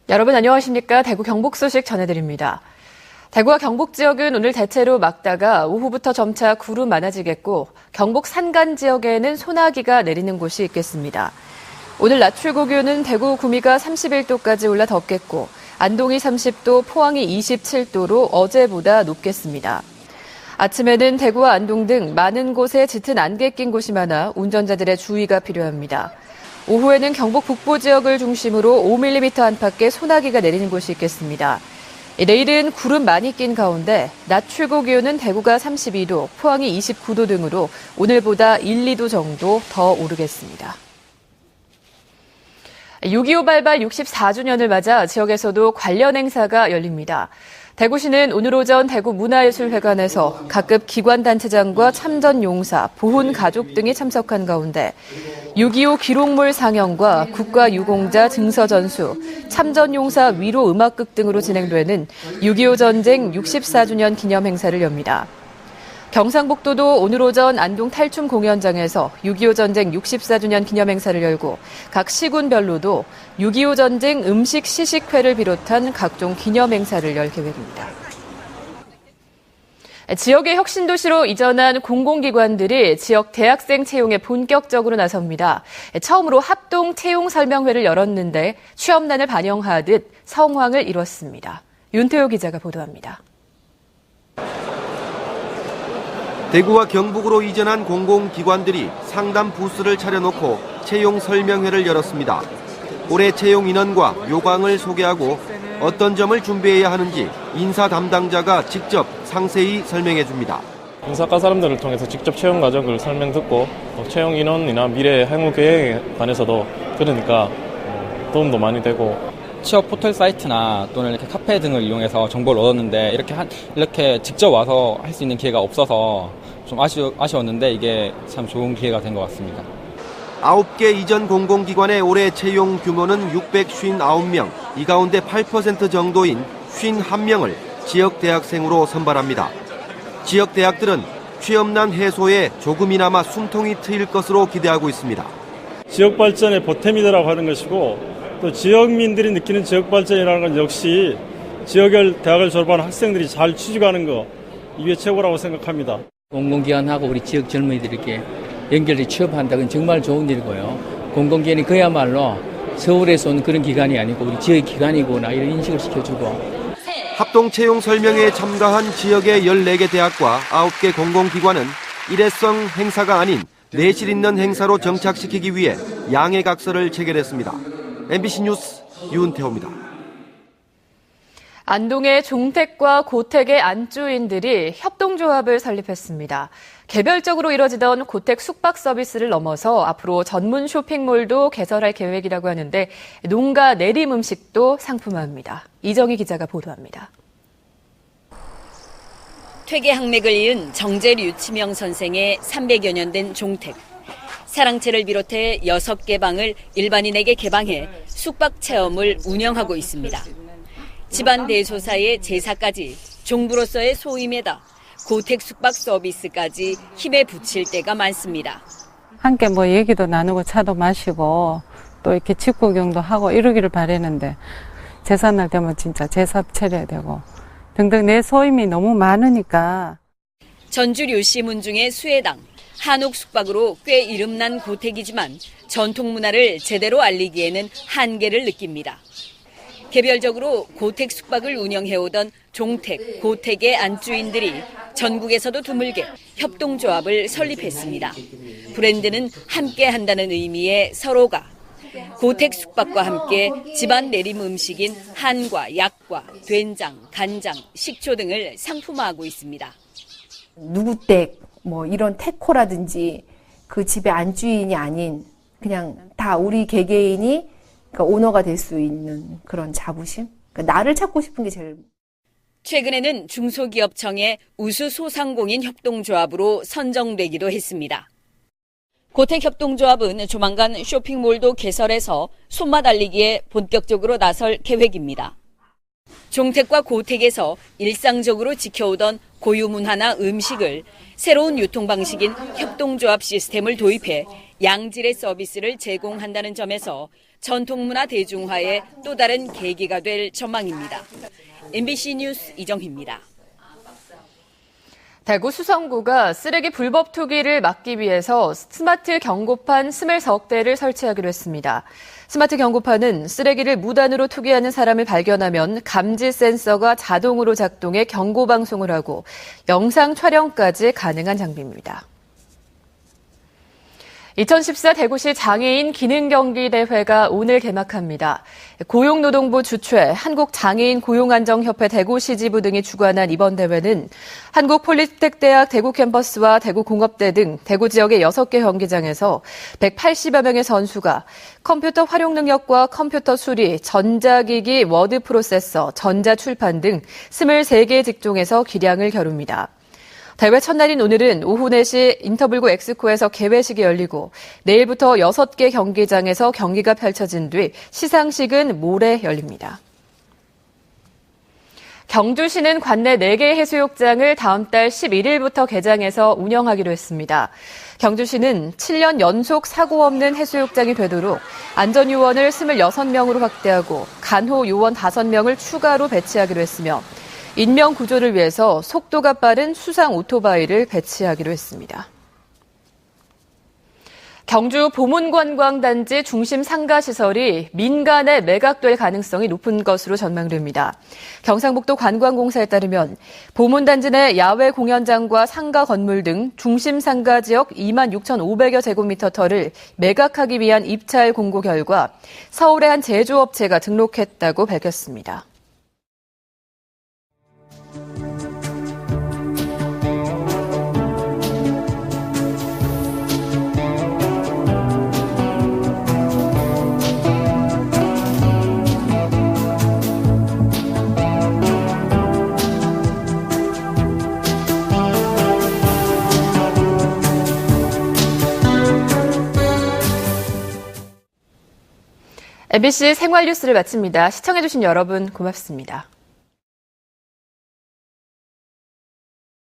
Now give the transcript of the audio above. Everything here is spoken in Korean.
여러분 안녕하십니까? 대구 경북 소식 전해드립니다. 대구와 경북 지역은 오늘 대체로 맑다가 오후부터 점차 구름 많아지겠고 경북 산간 지역에는 소나기가 내리는 곳이 있겠습니다. 오늘 낮 최고 기온은 대구 구미가 31도까지 올라 덥겠고 안동이 30도, 포항이 27도로 어제보다 높겠습니다. 아침에는 대구와 안동 등 많은 곳에 짙은 안개 낀 곳이 많아 운전자들의 주의가 필요합니다. 오후에는 경북 북부 지역을 중심으로 5mm 안팎의 소나기가 내리는 곳이 있겠습니다. 내일은 구름 많이 낀 가운데 낮 최고 기온은 대구가 32도, 포항이 29도 등으로 오늘보다 1, 2도 정도 더 오르겠습니다. 6.25 발발 64주년을 맞아 지역에서도 관련 행사가 열립니다. 대구시는 오늘 오전 대구문화예술회관에서 각급 기관단체장과 참전용사, 보훈가족 등이 참석한 가운데 6.25 기록물 상영과 국가유공자 증서전수, 참전용사 위로 음악극 등으로 진행되는 6.25 전쟁 64주년 기념 행사를 엽니다. 경상북도도 오늘 오전 안동 탈춤 공연장에서 6.25 전쟁 64주년 기념 행사를 열고 각 시군별로도 6.25 전쟁 음식 시식회를 비롯한 각종 기념 행사를 열 계획입니다. 지역의 혁신도시로 이전한 공공기관들이 지역 대학생 채용에 본격적으로 나섭니다. 처음으로 합동 채용 설명회를 열었는데 취업난을 반영하듯 성황을 이뤘습니다. 윤태호 기자가 보도합니다. 대구와 경북으로 이전한 공공기관들이 상담 부스를 차려놓고 채용 설명회를 열었습니다. 올해 채용 인원과 요강을 소개하고 어떤 점을 준비해야 하는지 인사 담당자가 직접 상세히 설명해 줍니다. 인사과 사람들을 통해서 직접 채용 과정을 설명 듣고 채용 인원이나 미래 향후 계획에 관해서도 들으니까 도움도 많이 되고 취업 포털 사이트나 또는 이렇게 카페 등을 이용해서 정보를 얻었는데 이렇게 직접 와서 할 수 있는 기회가 없어서 좀 아쉬웠는데 이게 참 좋은 기회가 된 것 같습니다. 9개 이전 공공기관의 올해 채용 규모는 659명, 이 가운데 8% 정도인 51명을 지역 대학생으로 선발합니다. 지역 대학들은 취업난 해소에 조금이나마 숨통이 트일 것으로 기대하고 있습니다. 지역 발전의 보탬이라고 하는 것이고 또 지역민들이 느끼는 지역 발전이라는 건 역시 지역의 대학을 졸업한 학생들이 잘 취직하는 거 이게 최고라고 생각합니다. 공공기관하고 우리 지역 젊은이들에게 연결해 취업한다는 건 정말 좋은 일이고요. 공공기관이 그야말로 서울에서 온 그런 기관이 아니고 우리 지역 기관이구나 이런 인식을 시켜주고. 합동 채용 설명회에 참가한 지역의 14개 대학과 9개 공공기관은 일회성 행사가 아닌 내실 있는 행사로 정착시키기 위해 양해각서를 체결했습니다. MBC 뉴스 윤태호입니다. 안동의 종택과 고택의 안주인들이 협동조합을 설립했습니다. 개별적으로 이뤄지던 고택 숙박 서비스를 넘어서 앞으로 전문 쇼핑몰도 개설할 계획이라고 하는데 농가 내림 음식도 상품화합니다. 이정희 기자가 보도합니다. 퇴계 항맥을 이은 정재류 치명 선생의 300여 년 된 종택. 사랑채를 비롯해 6개 방을 일반인에게 개방해 숙박 체험을 운영하고 있습니다. 집안 대소사의 제사까지 종부로서의 소임에다 고택 숙박 서비스까지 힘에 붙일 때가 많습니다. 함께 얘기도 나누고 차도 마시고 또 이렇게 집 구경도 하고 이러기를 바라는데 제사날 되면 진짜 제사 차려야 되고 등등 내 소임이 너무 많으니까. 전주 류씨 문중의 수혜당, 한옥 숙박으로 꽤 이름난 고택이지만 전통 문화를 제대로 알리기에는 한계를 느낍니다. 개별적으로 고택 숙박을 운영해오던 종택, 고택의 안주인들이 전국에서도 드물게 협동조합을 설립했습니다. 브랜드는 함께 한다는 의미의 서로가 고택 숙박과 함께 집안 내림 음식인 한과, 약과, 된장, 간장, 식초 등을 상품화하고 있습니다. 누구 댁, 이런 태코라든지 그 집의 안주인이 아닌 그냥 다 우리 개개인이 오너가 될 수 있는 그런 자부심? 나를 찾고 싶은 게 제일. 최근에는 중소기업청의 우수 소상공인 협동조합으로 선정되기도 했습니다. 고택협동조합은 조만간 쇼핑몰도 개설해서 손맛 알리기에 본격적으로 나설 계획입니다. 종택과 고택에서 일상적으로 지켜오던 고유 문화나 음식을 새로운 유통 방식인 협동조합 시스템을 도입해 양질의 서비스를 제공한다는 점에서 전통문화 대중화의 또 다른 계기가 될 전망입니다. MBC 뉴스 이정희입니다. 대구 수성구가 쓰레기 불법 투기를 막기 위해서 스마트 경고판 23대를 설치하기로 했습니다. 스마트 경고판은 쓰레기를 무단으로 투기하는 사람을 발견하면 감지 센서가 자동으로 작동해 경고 방송을 하고 영상 촬영까지 가능한 장비입니다. 2014 대구시 장애인 기능경기대회가 오늘 개막합니다. 고용노동부 주최 한국장애인고용안정협회 대구시지부 등이 주관한 이번 대회는 한국폴리텍대학 대구 캠퍼스와 대구공업대 등 대구 지역의 6개 경기장에서 180여 명의 선수가 컴퓨터 활용 능력과 컴퓨터 수리, 전자기기 워드 프로세서, 전자출판 등 23개 직종에서 기량을 겨룹니다. 대회 첫날인 오늘은 오후 4시 인터블구 엑스코에서 개회식이 열리고 내일부터 6개 경기장에서 경기가 펼쳐진 뒤 시상식은 모레 열립니다. 경주시는 관내 4개 해수욕장을 다음 달 11일부터 개장해서 운영하기로 했습니다. 경주시는 7년 연속 사고 없는 해수욕장이 되도록 안전요원을 26명으로 확대하고 간호요원 5명을 추가로 배치하기로 했으며 인명 구조를 위해서 속도가 빠른 수상 오토바이를 배치하기로 했습니다. 경주 보문관광단지 중심 상가시설이 민간에 매각될 가능성이 높은 것으로 전망됩니다. 경상북도 관광공사에 따르면 보문단지 내 야외 공연장과 상가 건물 등 중심 상가 지역 26,500여 제곱미터터를 매각하기 위한 입찰 공고 결과 서울의 한 제조업체가 등록했다고 밝혔습니다. MBC 생활뉴스를 마칩니다. 시청해주신 여러분 고맙습니다.